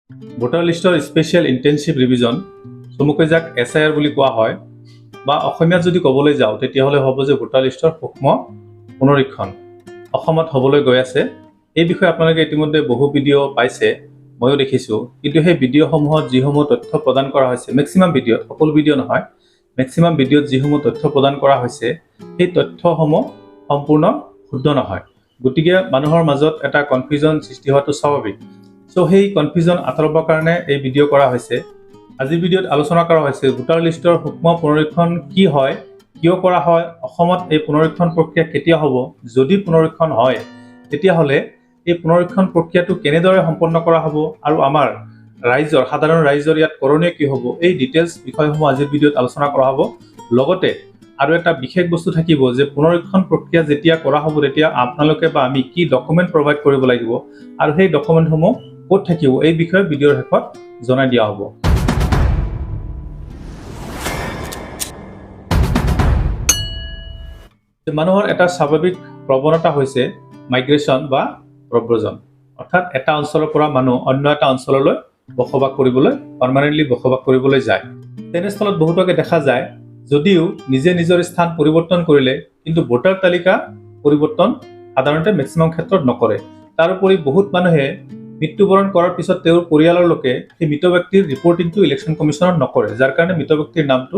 Voter লিষ্টৰ special intensive revision, চমুকৈ যাক SIR বুলি কোৱা হয়, বা অসমীয়াত যদি ক'বলৈ যাওঁ তেতিয়াহ'লে হ'ব যে ভোটাৰ লিষ্টৰ সূক্ষ্ম পুনৰীক্ষণ অসমত হ'বলৈ গৈ আছে। এই বিষয়ে আপোনালোকে ইতিমধ্যে বহু ভিডিঅ' পাইছে, ময়ো দেখিছোঁ। কিন্তু সেই ভিডিঅ'সমূহত যিসমূহ তথ্য প্ৰদান কৰা হৈছে, মেক্সিমাম ভিডিঅ'ত, সকলো ভিডিঅ' নহয়, মেক্সিমাম ভিডিঅ'ত যিসমূহ তথ্য প্ৰদান কৰা হৈছে সেই তথ্যসমূহ সম্পূৰ্ণ শুদ্ধ নহয়। গতিকে মানুহৰ মাজত এটা কনফিউজন সৃষ্টি হোৱাটো স্বাভাৱিক। চ' সেই কনফিউজন আঁতৰাবৰ কাৰণে এই ভিডিঅ' কৰা হৈছে। আজিৰ ভিডিঅ'ত আলোচনা কৰা হৈছে ভোটাৰ লিষ্টৰ সূক্ষ্ম পুনৰীক্ষণ কি হয়, কিয় কৰা হয়, অসমত এই পুনৰীক্ষণ প্ৰক্ৰিয়া কেতিয়া হ'ব, যদি পুনৰীক্ষণ হয় তেতিয়াহ'লে এই পুনৰীক্ষণ প্ৰক্ৰিয়াটো কেনেদৰে সম্পন্ন কৰা হ'ব আৰু আমাৰ সাধাৰণ ৰাইজৰ ইয়াত কৰণীয় কি হ'ব, এই ডিটেইলছ বিষয়সমূহ আজিৰ ভিডিঅ'ত আলোচনা কৰা হ'ব। লগতে আৰু এটা বিশেষ বস্তু থাকিব যে পুনৰীক্ষণ প্ৰক্ৰিয়া যেতিয়া কৰা হ'ব তেতিয়া আপোনালোকে বা আমি কি ডকুমেণ্ট প্ৰভাইড কৰিব লাগিব আৰু সেই ডকুমেণ্টসমূহ ক'ত থাকিব, এই বিষয়ে ভিডিঅ'ৰ শেষত জনাই দিয়া হ'ব। মানুহৰ এটা স্বাভাৱিক প্ৰৱণতা হৈছে মাইগ্ৰেশ্যন বা প্ৰব্ৰজন, অৰ্থাৎ এটা অঞ্চলৰ পৰা মানুহ অন্য এটা অঞ্চললৈ বসবাস কৰিবলৈ, পাৰ্মানেণ্টলি বসবাস কৰিবলৈ যায়। তেনেস্থলত বহুতকে দেখা যায় যদিও নিজে নিজৰ স্থান পৰিৱৰ্তন কৰিলে কিন্তু ভোটাৰ তালিকা পৰিৱৰ্তন সাধাৰণতে মেক্সিমাম ক্ষেত্ৰত নকৰে। তাৰোপৰি বহুত মানুহে মৃত্যুবৰণ কৰাৰ পিছত তেওঁৰ পৰিয়ালৰ লোকে সেই মৃত ব্যক্তিৰ ৰিপৰ্টিংটো ইলেকশ্যন কমিশ্যনত নকৰে, যাৰ কাৰণে মৃত ব্যক্তিৰ নামটো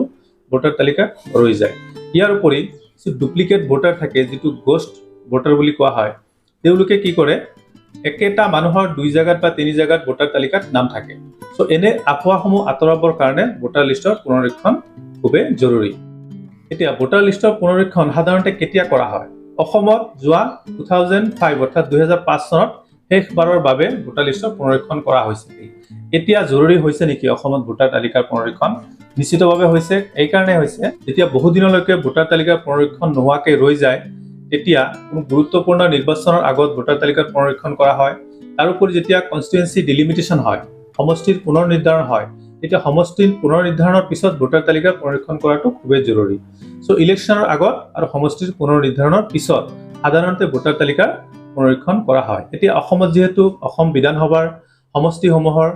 ভোটাৰ তালিকাত ৰৈ যায়। ইয়াৰ উপৰি কিছু ডুপ্লিকেট ভোটাৰ থাকে, যিটো গ'ষ্ট ভোটাৰ বুলি কোৱা হয়। তেওঁলোকে কি কৰে, একেটা মানুহৰ 2 জেগাত বা 3 জেগাত ভোটাৰ তালিকাত নাম থাকে। চ' এনে আফৱাহসমূহ আঁতৰাবৰ কাৰণে ভোটাৰ লিষ্টৰ পুনৰীক্ষণ খুবেই জৰুৰী। এতিয়া ভোটাৰ লিষ্টৰ পুনৰীক্ষণ সাধাৰণতে কেতিয়া কৰা হয়? অসমত যোৱা 2005 অৰ্থাৎ 2005 চনত শেষবাৰৰ বাবে ভোটাৰ লিষ্টৰ পুনৰীক্ষণ কৰা হৈছিল। এতিয়া জৰুৰী হৈছে নেকি অসমত ভোটাৰ তালিকাৰ পুনৰীক্ষণ? নিশ্চিতভাৱে হৈছে। এইকাৰণে হৈছে যেতিয়া বহুদিনলৈকে ভোটাৰ তালিকাৰ পুনৰীক্ষণ নোহোৱাকৈ ৰৈ যায় তেতিয়া কোনো গুৰুত্বপূৰ্ণ নিৰ্বাচনৰ আগত ভোটাৰ তালিকাৰ পুনৰীক্ষণ কৰা হয়। তাৰোপৰি যেতিয়া কনষ্টিটুৱেঞ্চি ডিলিমিটেশ্যন হয়, সমষ্টিৰ পুনৰ নিৰ্ধাৰণ হয়, তেতিয়া সমষ্টিৰ পুনৰ নিৰ্ধাৰণৰ পিছত ভোটাৰ তালিকাৰ পুনৰীক্ষণ কৰাটো খুবেই জৰুৰী। চ' ইলেকশ্যনৰ আগত আৰু সমষ্টিৰ পুনৰ নিৰ্ধাৰণৰ পিছত সাধাৰণতে ভোটাৰ তালিকাৰ পুনৰীক্ষণ কৰা হয়। এতিয়া অসমত যিহেতু অসম বিধানসভাৰ সমষ্টিসমূহৰ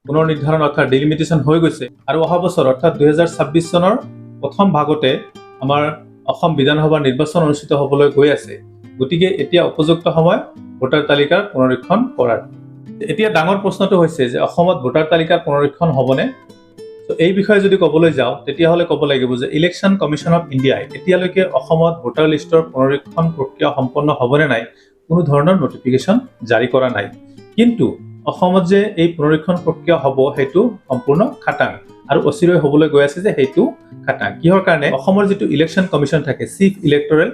পুনৰ নিৰ্ধাৰণ অৰ্থাৎ ডিলিমিটেশ্যন হৈ গৈছে আৰু অহা বছৰ অৰ্থাৎ 2026 চনৰ প্ৰথম ভাগতে আমাৰ অসম বিধানসভাৰ নিৰ্বাচন অনুষ্ঠিত হ'বলৈ গৈ আছে। গতিকে এতিয়া উপযুক্ত সময় ভোটাৰ তালিকাৰ পুনৰীক্ষণ কৰাৰ। এতিয়া ডাঙৰ প্ৰশ্নটো হৈছে যে অসমত ভোটাৰ তালিকাৰ পুনৰীক্ষণ হ'বনে? এই বিষয়ে যদি ক'বলৈ যাওঁ তেতিয়াহ'লে ক'ব লাগিব যে ইলেকশ্যন কমিশ্যন অফ ইণ্ডিয়াই এতিয়ালৈকে অসমত ভোটাৰ লিষ্টৰ পুনৰীক্ষণ প্ৰক্ৰিয়া সম্পন্ন হ'বনে নাই কোনো ধৰণৰ নটিফিকেশ্যন জাৰি কৰা নাই। কিন্তু অসমত যে এই পুনৰীক্ষণ প্ৰক্ৰিয়া হ'ব সেইটো সম্পূৰ্ণ খাটাং, আৰু অচিৰেই হ'বলৈ গৈ আছে যে সেইটো খাটাং। কিহৰ কাৰণে? অসমৰ যিটো ইলেকশ্যন কমিশ্যন থাকে, চিফ ইলেক্টৰেল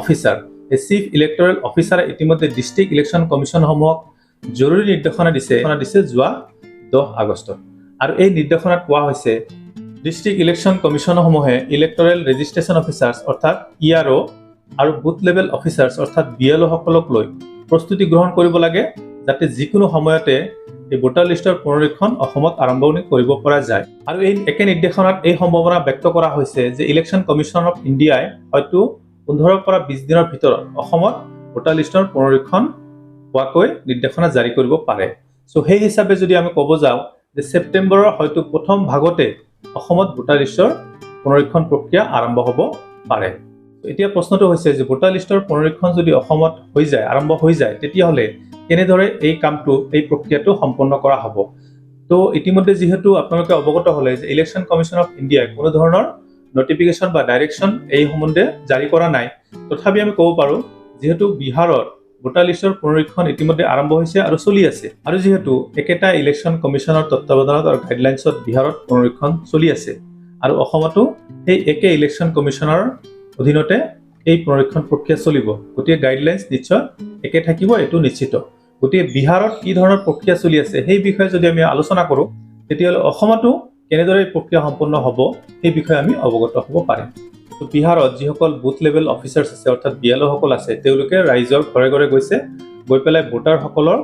অফিচাৰ, এই চিফ ইলেক্টৰেল অফিচাৰে ইতিমধ্যে ডিষ্ট্ৰিক্ট ইলেকশ্যন কমিশ্যনসমূহক জৰুৰী নিৰ্দেশনা দিছে যোৱা 10 আগষ্টত। আৰু এই নিৰ্দেশনাত কোৱা হৈছে ডিষ্ট্ৰিক্ট ইলেকশ্যন কমিশ্যনসমূহে ইলেক্টৰেল ৰেজিষ্ট্ৰেশ্যন অফিচাৰ্ছ অৰ্থাৎ ERO আৰু বুথ লেভেল অফিচাৰ্ছ অৰ্থাৎ BLO সকলক লৈ প্ৰস্তুতি গ্ৰহণ কৰিব লাগে, যাতে যিকোনো সময়তে এই ভোটাৰ লিষ্টৰ পুনৰীক্ষণ অসমত আৰম্ভণি কৰিব পৰা যায়। আৰু এই একে নিৰ্দেশনাত এই সম্ভাৱনা ব্যক্ত কৰা হৈছে যে ইলেকশ্যন কমিশ্যন অফ ইণ্ডিয়াই হয়তো 15 পৰা 20 দিনৰ ভিতৰত অসমত ভোটাৰ লিষ্টৰ পুনৰীক্ষণ হোৱাকৈ নিৰ্দেশনা জাৰি কৰিব পাৰে। চ' সেই হিচাপে যদি আমি ক'ব যাওঁ যে ছেপ্টেম্বৰৰ হয়তো প্ৰথম ভাগতে অসমত ভোটাৰ লিষ্টৰ পুনৰীক্ষণ প্ৰক্ৰিয়া আৰম্ভ হ'ব পাৰে। এতিয়া প্ৰশ্নটো হৈছে যে ভোটাৰ লিষ্টৰ পুনৰীক্ষণ যদি অসমত আৰম্ভ হৈ যায় তেতিয়াহ'লে কেনেদৰে এই প্ৰক্ৰিয়াটো সম্পন্ন কৰা হ'ব? তো ইতিমধ্যে যিহেতু আপোনালোকে অৱগত হ'লে যে ইলেকশ্যন কমিশ্যন অফ ইণ্ডিয়াই কোনো ধৰণৰ নটিফিকেশ্যন বা ডাইৰেকশ্যন এই সম্বন্ধে জাৰি কৰা নাই। তথাপি আমি ক'ব পাৰোঁ যিহেতু বিহাৰত ভোটাৰ লিষ্টৰ পুনৰীক্ষণ ইতিমধ্যে আৰম্ভ হৈছে আৰু চলি আছে, আৰু যিহেতু একেটা ইলেকশ্যন কমিশ্যনৰ তত্ত্বাৱধানত আৰু গাইডলাইনছত বিহাৰত পুনৰীক্ষণ চলি আছে আৰু অসমতো সেই একে ইলেকশ্যন কমিশ্যনৰ অধীনতে এই পুনৰীক্ষণ প্ৰক্ৰিয়া চলিব, গতিকে গাইডলাইনছ নিশ্চয় একে থাকিব, এইটো নিশ্চিত। গতিকে বিহাৰত কি ধৰণৰ প্ৰক্ৰিয়া চলি আছে সেই বিষয়ে যদি আমি আলোচনা কৰোঁ তেতিয়াহ'লে অসমতো কেনেদৰে এই প্ৰক্ৰিয়া সম্পন্ন হ'ব সেই বিষয়ে আমি অৱগত হ'ব পাৰিম। তো বিহাৰত যিসকল বুথ লেভেল অফিচাৰ্ছ আছে অৰ্থাৎ BLO সকল আছে, তেওঁলোকে ৰাইজৰ ঘৰে ঘৰে গৈ পেলাই ভোটাৰসকলৰ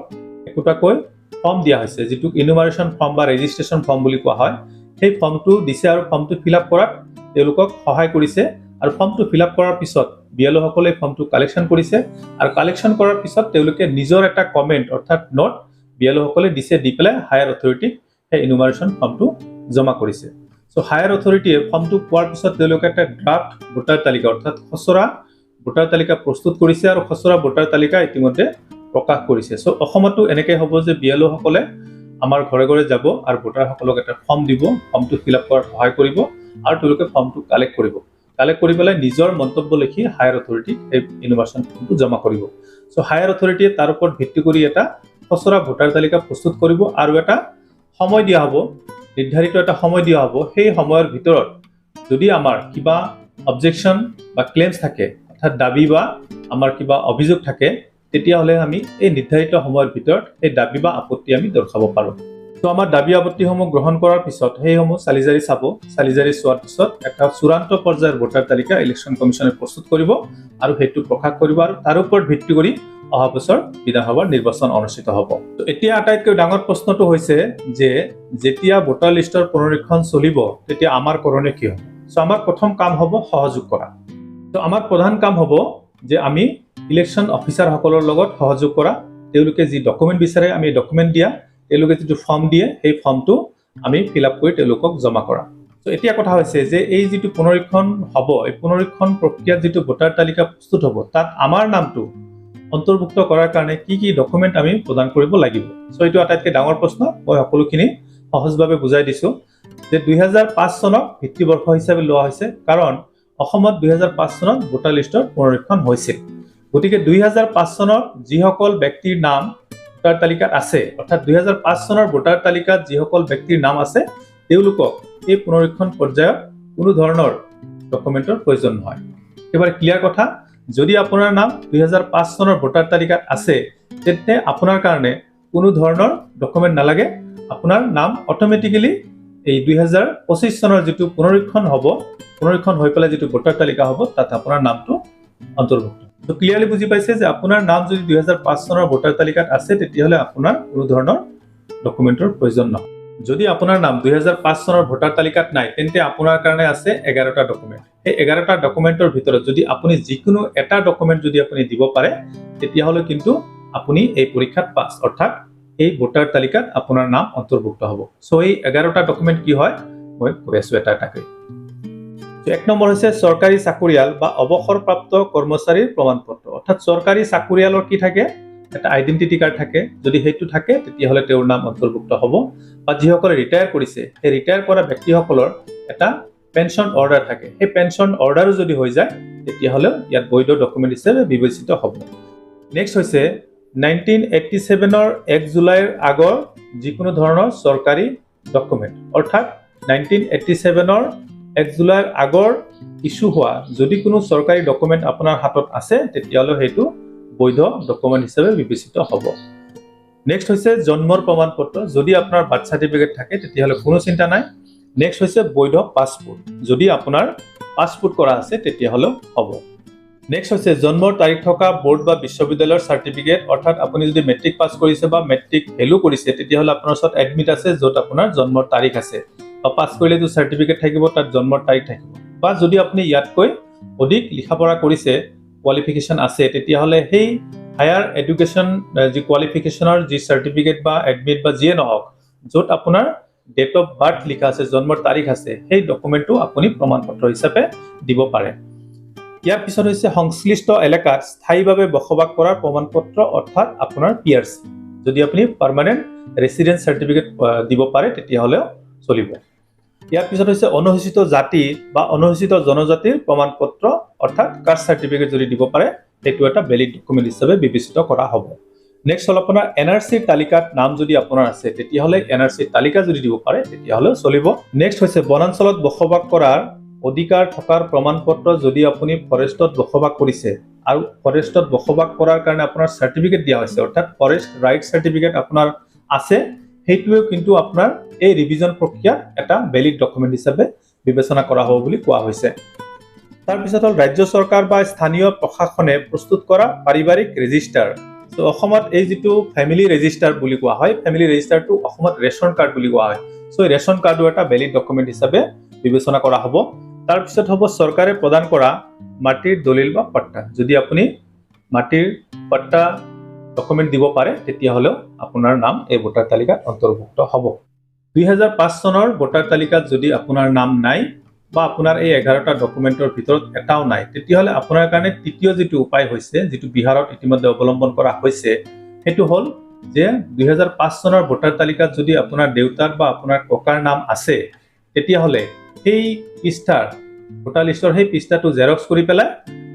একোটাকৈ ফৰ্ম দিয়া হৈছে, যিটোক ইনুমাৰেশ্যন ফৰ্ম বা ৰেজিষ্ট্ৰেশ্যন ফৰ্ম বুলি কোৱা হয়। সেই ফৰ্মটো দিছে আৰু ফৰ্মটো ফিল আপ কৰাত তেওঁলোকক সহায় কৰিছে, আৰু ফৰ্মটো ফিল আপ কৰাৰ পিছত BLO সকলে ফৰ্মটো কালেকশ্যন কৰিছে, আৰু কালেকশ্যন কৰাৰ পিছত তেওঁলোকে নিজৰ এটা কমেণ্ট অৰ্থাৎ নোট BLO সকলে দিছে, দি পেলাই হায়াৰ অথৰিটিক সেই ইনুমাৰেশ্যন ফৰ্মটো জমা কৰিছে। চ' হায়াৰ অথৰিটিয়ে ফৰ্মটো পোৱাৰ পিছত তেওঁলোকে এটা ড্ৰাফ্ট ভোটাৰ তালিকা অৰ্থাৎ খচৰা ভোটাৰ তালিকা প্ৰস্তুত কৰিছে আৰু খচৰা ভোটাৰ তালিকা ইতিমধ্যে প্ৰকাশ কৰিছে। চ' অসমতো এনেকৈ হ'ব যে BLO সকলে আমাৰ ঘৰে ঘৰে যাব আৰু ভোটাৰসকলক এটা ফৰ্ম দিব, ফৰ্মটো ফিল আপ কৰাত সহায় কৰিব আৰু তেওঁলোকে ফৰ্মটো কালেক্ট কৰিব। কালেক্ট কৰি পেলাই নিজৰ মন্তব্য লিখি হায়াৰ অথৰিটিক এই ইনুমাৰেশ্যন ফৰ্মটো জমা কৰিব। চ' হায়াৰ অথৰিটিয়ে তাৰ ওপৰত ভিত্তি কৰি এটা খচৰা ভোটাৰ তালিকা প্ৰস্তুত কৰিব আৰু এটা সময় দিয়া হ'ব, নিৰ্ধাৰিত এটা সময় দিয়া হ'ব। সেই সময়ৰ ভিতৰত যদি আমাৰ কিবা অবজেকশ্যন বা ক্লেইমছ থাকে, অৰ্থাৎ দাবী বা আমাৰ কিবা অভিযোগ থাকে, তেতিয়াহ'লে আমি এই নিৰ্ধাৰিত সময়ৰ ভিতৰত এই দাবী বা আপত্তি আমি দৰ্শাব পাৰোঁ। তো আমাৰ দাবী আপত্তিসমূহ গ্ৰহণ কৰাৰ পিছত সেইসমূহ চালিজাৰি চাব, চালিজাৰি চোৱাৰ পিছত এটা চূড়ান্ত পৰ্যায়ৰ ভোটাৰ তালিকা ইলেকশ্যন কমিশ্যনে প্ৰস্তুত কৰিব আৰু সেইটো প্ৰকাশ কৰিব আৰু তাৰ ওপৰত ভিত্তি কৰি অহা বছৰ বিধানসভাৰ নিৰ্বাচন অনুষ্ঠিত হ'ব। তো এতিয়া আটাইতকৈ ডাঙৰ প্ৰশ্নটো হৈছে যে যেতিয়া ভোটাৰ লিষ্টৰ পুনৰীক্ষণ চলিব তেতিয়া আমাৰ কৰণীয় কি হ'ব? চ' আমাৰ প্ৰথম কাম হ'ব সহযোগ কৰা। তো আমাৰ প্ৰধান কাম হ'ব যে আমি ইলেকশ্যন অফিচাৰসকলৰ লগত সহযোগ কৰা, তেওঁলোকে যি ডকুমেণ্ট বিচাৰে আমি ডকুমেণ্ট দিয়া, তেওঁলোকে যিটো ফৰ্ম দিয়ে সেই ফৰ্মটো আমি ফিল আপ কৰি তেওঁলোকক জমা কৰা। তো এতিয়া কথা হৈছে যে এই যিটো পুনৰীক্ষণ হ'ব, এই পুনৰীক্ষণ প্ৰক্ৰিয়াত যিটো ভোটাৰ তালিকা প্ৰস্তুত হ'ব তাত আমাৰ নামটো অন্তৰ্ভুক্ত কৰাৰ কাৰণে কি কি ডকুমেণ্ট আমি প্ৰদান কৰিব লাগিব। চ' এইটো আটাইতকৈ ডাঙৰ প্ৰশ্ন। মই সকলোখিনি সহজভাৱে বুজাই দিছোঁ যে 2005 চনক ভিত্তিবৰ্ষ হিচাপে লোৱা হৈছে, কাৰণ অসমত 2005 চনত ভোটাৰ লিষ্টৰ পুনৰীক্ষণ হৈছিল। গতিকে 2005 চনত যিসকল ব্যক্তিৰ নাম ভোটাৰ তালিকাত আছে, অৰ্থাৎ 2005 চনৰ ভোটাৰ তালিকাত যিসকল ব্যক্তিৰ নাম আছে তেওঁলোকক এই পুনৰীক্ষণ পৰ্যায়ত কোনো ধৰণৰ ডকুমেণ্টৰ প্ৰয়োজন নহয়। একেবাৰে ক্লিয়াৰ কথা। যদি আপোনাৰ নাম 2005 চনৰ ভোটাৰ তালিকাত আছে তেন্তে আপোনাৰ কাৰণে কোনো ধৰণৰ ডকুমেণ্ট নালাগে। আপোনাৰ নাম অট'মেটিকেলি এই 2025 চনৰ যিটো পুনৰীক্ষণ হ'ব, পুনৰীক্ষণ হৈ পেলাই যিটো ভোটাৰ তালিকা হ'ব তাত আপোনাৰ নামটো অন্তৰ্ভুক্ত। তো ক্লিয়াৰলি বুজি পাইছে যে আপোনাৰ নাম যদি 2005 চনৰ ভোটাৰ তালিকাত আছে তেতিয়াহ'লে আপোনাৰ কোনো ধৰণৰ ডকুমেণ্টৰ প্ৰয়োজন নহয়। যদি আপোনাৰ নাম 2005 চনৰ ভোটাৰ তালিকাত নাই তেন্তে আপোনাৰ কাৰণে আছে 11টা ডকুমেণ্ট। এই 11টা ডকুমেণ্টৰ ভিতৰত যদি আপুনি যিকোনো এটা ডকুমেণ্ট যদি আপুনি দিব পাৰে তেতিয়াহ'লে কিন্তু আপুনি এই পৰীক্ষাত পাছ, অৰ্থাৎ এই ভোটাৰ তালিকাত আপোনাৰ নাম অন্তৰ্ভুক্ত হ'ব। চ' এই 11টা ডকুমেণ্ট কি হয় মই কৈ আছোঁ এটা এটাকৈ। এক নম্বৰ হৈছে চৰকাৰী চাকৰিয়াল বা অৱসৰপ্ৰাপ্ত কৰ্মচাৰীৰ প্ৰমাণপত্ৰ, অৰ্থাৎ চৰকাৰী চাকৰিয়ালৰ কি থাকে, এটা আইডেণ্টিটি কাৰ্ড থাকে। যদি সেইটো থাকে তেতিয়াহ'লে তেওঁৰ নাম অন্তৰ্ভুক্ত হ'ব। বা যিসকলে ৰিটায়াৰ কৰিছে সেই ৰিটায়াৰ কৰা ব্যক্তিসকলৰ এটা পেঞ্চন অৰ্ডাৰ থাকে, সেই পেঞ্চন অৰ্ডাৰো যদি হৈ যায় তেতিয়াহ'লে ইয়াত বৈধ ডকুমেণ্ট হিচাপে বিবেচিত হ'ব। নেক্সট হৈছে 1987ৰ 1 জুলাইৰ আগৰ যিকোনো ধৰণৰ চৰকাৰী ডকুমেণ্ট, অৰ্থাৎ 1987ৰ 1 জুলাইৰ আগৰ ইছ্যু হোৱা যদি কোনো চৰকাৰী ডকুমেণ্ট আপোনাৰ হাতত আছে তেতিয়াহ'লে সেইটো বৈধ ডকুমেণ্ট হিচাপে বিবেচিত হ'ব। নেক্সট হৈছে জন্মৰ প্ৰমাণপত্ৰ। যদি আপোনাৰ বাৰ্থ চাৰ্টিফিকেট থাকে তেতিয়াহ'লে কোনো চিন্তা নাই। নেক্সট হৈছে বৈধ পাছপোৰ্ট, যদি আপোনাৰ পাছপোৰ্ট কৰা আছে তেতিয়াহ'লে হ'ব। নেক্সট হৈছে জন্মৰ তাৰিখ থকা বোৰ্ড বা বিশ্ববিদ্যালয়ৰ চাৰ্টিফিকেট, অৰ্থাৎ আপুনি যদি মেট্ৰিক পাছ কৰিছে বা মেট্ৰিক ফেইলো কৰিছে তেতিয়াহ'লে আপোনাৰ ওচৰত এডমিট আছে য'ত আপোনাৰ জন্মৰ তাৰিখ আছে, বা পাছ কৰিলেতো চাৰ্টিফিকেট থাকিব, তাত জন্মৰ তাৰিখ থাকিব। বা যদি আপুনি ইয়াতকৈ অধিক লিখা পঢ়া কৰিছে, কোৱালিফিকেশ্যন আছে, তেতিয়াহ'লে সেই হায়াৰ এডুকেশ্যন যি কোৱালিফিকেশ্যনৰ যি চাৰ্টিফিকেট বা এডমিট বা যিয়ে নহওক, য'ত আপোনাৰ ডেট অফ বাৰ্থ লিখা আছে, জন্মৰ তাৰিখ আছে, সেই ডকুমেণ্টটো আপুনি প্ৰমাণপত্ৰ হিচাপে দিব পাৰে। ইয়াৰ পিছত হৈছে সংশ্লিষ্ট এলেকাত স্থায়ীভাৱে বসবাস কৰাৰ প্ৰমাণপত্ৰ, অৰ্থাৎ আপোনাৰ PRC। যদি আপুনি পাৰ্মানেণ্ট ৰেচিডেন্স চাৰ্টিফিকেট দিব পাৰে তেতিয়াহ'লেও চলিব। ইয়াৰ পিছত হৈছে অনুসূচিত জাতি বা অনুসূচিত জনজাতিৰ প্ৰমাণপত্ৰ, অৰ্থাৎ কাষ্ট চাৰ্টিফিকেট যদি দিব পাৰে সেইটো এটা ভেলিড ডকুমেণ্ট হিচাপে বিবেচিত কৰা হ'ব। নেক্সট হ'ল আপোনাৰ NRC তালিকাত নাম যদি আপোনাৰ আছে তেতিয়াহ'লে NRC তালিকা যদি দিব পাৰে তেতিয়াহ'লেও চলিব। নেক্সট হৈছে বনাঞ্চলত বসবাস কৰাৰ অধিকাৰ থকাৰ প্ৰমাণপত্ৰ, যদি আপুনি ফৰেষ্টত বসবাস কৰিছে আৰু ফৰেষ্টত বসবাস কৰাৰ কাৰণে আপোনাৰ চাৰ্টিফিকেট দিয়া হৈছে, অৰ্থাৎ ফৰেষ্ট ৰাইট চাৰ্টিফিকেট আপোনাৰ আছে, সেইটোৱেও কিন্তু আপোনাৰ এই ৰিভিজন প্ৰক্ৰিয়াত এটা ভেলিড ডকুমেণ্ট হিচাপে বিবেচনা কৰা হ'ব বুলি কোৱা হৈছে। তাৰপিছত হ'ল ৰাজ্য চৰকাৰ বা স্থানীয় প্ৰশাসনে প্ৰস্তুত কৰা পাৰিবাৰিক ৰেজিষ্টাৰ। তো অসমত এই যিটো ফেমিলি ৰেজিষ্টাৰ বুলি কোৱা হয়, ফেমিলি ৰেজিষ্টাৰটো অসমত ৰেচন কাৰ্ড বুলি কোৱা হয়। চ' এই ৰেচন কাৰ্ডো এটা ভেলিড ডকুমেণ্ট হিচাপে বিবেচনা কৰা হ'ব। তাৰপিছত হ'ব চৰকাৰে প্ৰদান কৰা মাটিৰ দলিল বা পট্টা। যদি আপুনি মাটিৰ পট্টা ডকুমেণ্ট দিব পাৰে তেতিয়াহ'লেও আপোনাৰ নাম এই ভোটাৰ তালিকাত অন্তৰ্ভুক্ত হ'ব 2005 চনৰ ভোটাৰ তালিকাত যদি আপোনাৰ নাম নাই বা আপোনাৰ এই 11টা ডকুমেণ্টৰ ভিতৰত এটাও নাই তেতিয়াহ'লে আপোনাৰ কাৰণে তৃতীয় যেটো উপায় হৈছে যেটো বিহাৰত ইতিমধ্যে অৱলম্বন কৰা হৈছে হেতু হ'ল যে 2005 চনৰ ভোটাৰ তালিকাত যদি আপোনাৰ দেউতাৰ বা আপোনাৰ ককাৰ নাম আছে তেতিয়াহ'লে এই পৃষ্ঠাৰ ভোটাৰ লিষ্টৰ সেই পৃষ্ঠাটো জেৰক্স কৰি পেলাই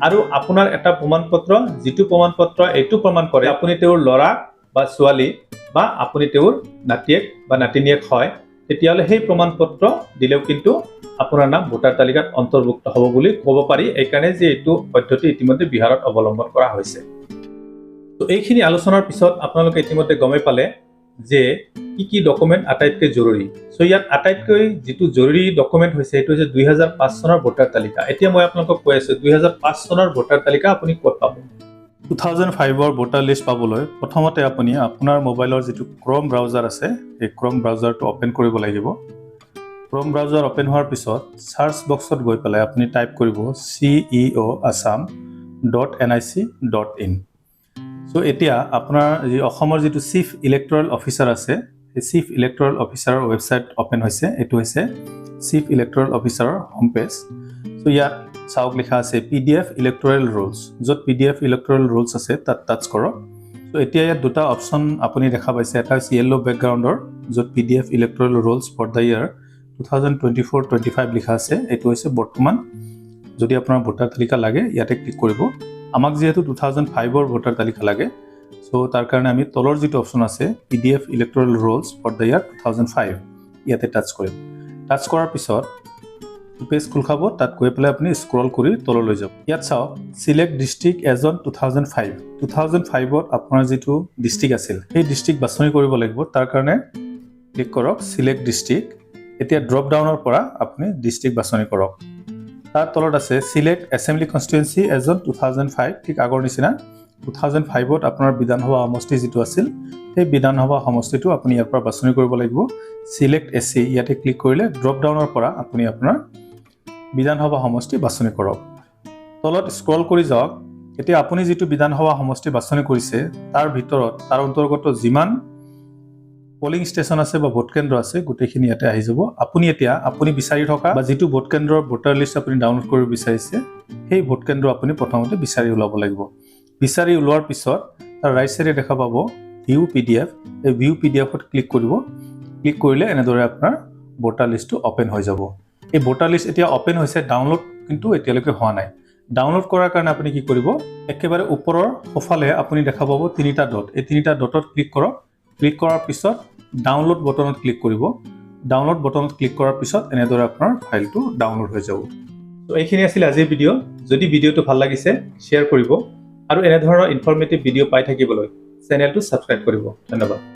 আৰু আপোনাৰ এটা প্ৰমাণপত্ৰ যেটো প্ৰমাণপত্ৰ এইটো প্ৰমাণ কৰে আপুনি তেওঁৰ ল'ৰা বা ছোৱালী বা আপুনি তেওঁৰ নাতিয়েক বা নাতিনিয়েক হয় তেতিয়াহ'লে সেই প্ৰমাণপত্ৰ দিলেও কিন্তু আপোনাৰ নাম ভোটাৰ তালিকাত অন্তৰ্ভুক্ত হ'ব বুলি ক'ব পাৰি এই কাৰণে যে এইটো পদ্ধতি ইতিমধ্যে বিহাৰত অৱলম্বন কৰা হৈছে তো এইখিনি আলোচনাৰ পিছত আপোনালোকে ইতিমধ্যে গমে পালে যে কি ডকুমেণ্ট আটাইতকৈ জৰুৰী সো ইয়াত আটাইতকৈ যেটো জৰুৰী ডকুমেণ্ট হৈছে এটো হৈছে 2005 চনৰ ভোটাৰ তালিকা এতিয়া মই আপোনালোকক কৈ আছো 2005 চনৰ ভোটাৰ তালিকা আপুনি ক'ত পাব 2005 ৰ ভোটাৰ লিষ্ট পাবলৈ প্ৰথমতে আপুনি আপোনাৰ মোবাইলৰ যেটো ক্ৰোম ব্ৰাউজাৰ আছে এই ক্ৰোম ব্ৰাউজাৰটো ওপেন কৰিব লাগিব ক্ৰোম ব্ৰাউজাৰ ওপেন হোৱাৰ পিছত সাৰ্চ বক্সত গৈ পেলাই আপুনি টাইপ কৰিব ceoassam.nic.in সো এতিয়া আপোনাৰ যি অসমৰ যেটো চিফ ইলেক্টৰাল অফিচাৰ আছে এই চিফ ইলেক্টৰাল অফিচাৰৰ ৱেবসাইট ওপেন হৈছে এটো হৈছে চিফ ইলেক্টৰাল অফিচাৰৰ হোম পেজ সো ইয়াত চাওক লিখা আছে পিডিএফ ইলেক্টৰাল ৰুলছ যত পিডিএফ ইলেক্টৰাল ৰুলছ আছে তাত টাচ কৰক সো এতিয়া ইয়াত দুটা অপচন আপুনি দেখা পাইছে এটা হৈছে ইয়েলো বেকগ্ৰাউণ্ডৰ যত পিডিএফ ইলেক্টৰাল ৰুলছ ফৰ দা ইয়াৰ 2024-25 লিখা আছে এটো হৈছে বৰ্তমান যদি আপোনাৰ ভোটাৰ তালিকা লাগে ইয়াতে ক্লিক কৰিব আমাক যেহেতু 2005 ৰ ভোটাৰ তালিকা লাগে সো তাৰ কাৰণে আমি তলৰ যেটো অপচন আছে পিডিএফ ইলেক্টৰাল ৰুলছ ফৰ দা ইয়াৰ 2005 ইয়াতে টাচ কৰিম টাচ কৰাৰ পিছত পেজ খোল খাব তাত গৈ পেলাই আপুনি স্ক্ৰল কৰি তললৈ যাব ইয়াত চাওক সিলেক্ট ডিস্ট্ৰিক্ট এজ অন 2005 ত আপোনাৰ যেটো ডিস্ট্ৰিক্ট আছিল সেই ডিস্ট্ৰিক্ট বাছনি কৰিব লাগিব তাৰ কাৰণে ক্লিক কৰক সিলেক্ট ডিস্ট্ৰিক্ট এতিয়া ড্ৰপ ডাউনৰ পৰা আপুনি ডিস্ট্ৰিক্ট বাছনি কৰক তাৰ তলত আছে সিলেক্ট এছেম্বলি কনস্টিটুৱেন্সি এজ অন 2005 ঠিক আগৰ নিচিনা 2005 ত আপোনাৰ বিধানসভা সমষ্টি যেটো আছিল সেই বিধানসভা সমষ্টিটো আপুনি ইয়াৰ পৰা বাছনি কৰিব লাগিব সিলেক্ট এসি ইয়াতে ক্লিক কৰিলে ড্ৰপ ডাউনৰ পৰা আপুনি আপোনাৰ বিধানসভা সমষ্টি বাছনি কৰক তলত স্ক্ৰল কৰি যাওক এতিয়া আপুনি যেটো বিধানসভা সমষ্টি বাছনি কৰিছে তাৰ ভিতৰত তাৰ অন্তৰ্গত যিমান পোলিং ষ্টেচন আছে বা ভোট কেন্দ্ৰ আছে গোটেইখিনি ইয়াতে আহি যাব আপুনি এতিয়া আপুনি বিচাৰি থকা বা যেটো ভোট কেন্দ্ৰৰ ভোটাৰ লিষ্ট আপুনি ডাউনলোড কৰিব বিচাৰিছে সেই ভোট কেন্দ্ৰ আপুনি প্ৰথমতে বিচাৰি উলাব লাগিব বিচাৰি উলোৱাৰ পিছত তাৰ ৰাইট সাইডে দেখা পাব ভিউ পিডিএফ এই ভিউ পিডিএফত ক্লিক কৰিব ক্লিক কৰিলে এনেদৰে আপোনাৰ ভোটাৰ লিষ্টটো ওপেন হৈ যাব এই ভোটাৰ লিষ্ট এতিয়া ওপেন হৈছে ডাউনলোড কিন্তু এতিয়ালৈকে হোৱা নাই ডাউনলোড কৰাৰ কাৰণে আপুনি কি কৰিব একেবাৰে ওপৰৰ সোঁফালে আপুনি দেখা পাব তিনিটা ডট এই তিনিটা ডটত ক্লিক কৰক ক্লিক কৰাৰ পিছত ডাউনলোড বটনত ক্লিক কৰিব ডাউনলোড বটনত ক্লিক কৰাৰ পিছত এনেদৰে আপোনাৰ ফাইলটো ডাউনলোড হৈ যাব তো এইখিনি আছিল আজিৰ ভিডিও যদি ভিডিওটো ভাল লাগিছে শেয়াৰ কৰিব আৰু এনে ধৰণৰ ইনফৰমেটিভ ভিডিও পাই থাকিবলৈ চেনেলটো সাবস্ক্ৰাইব কৰিব ধন্যবাদ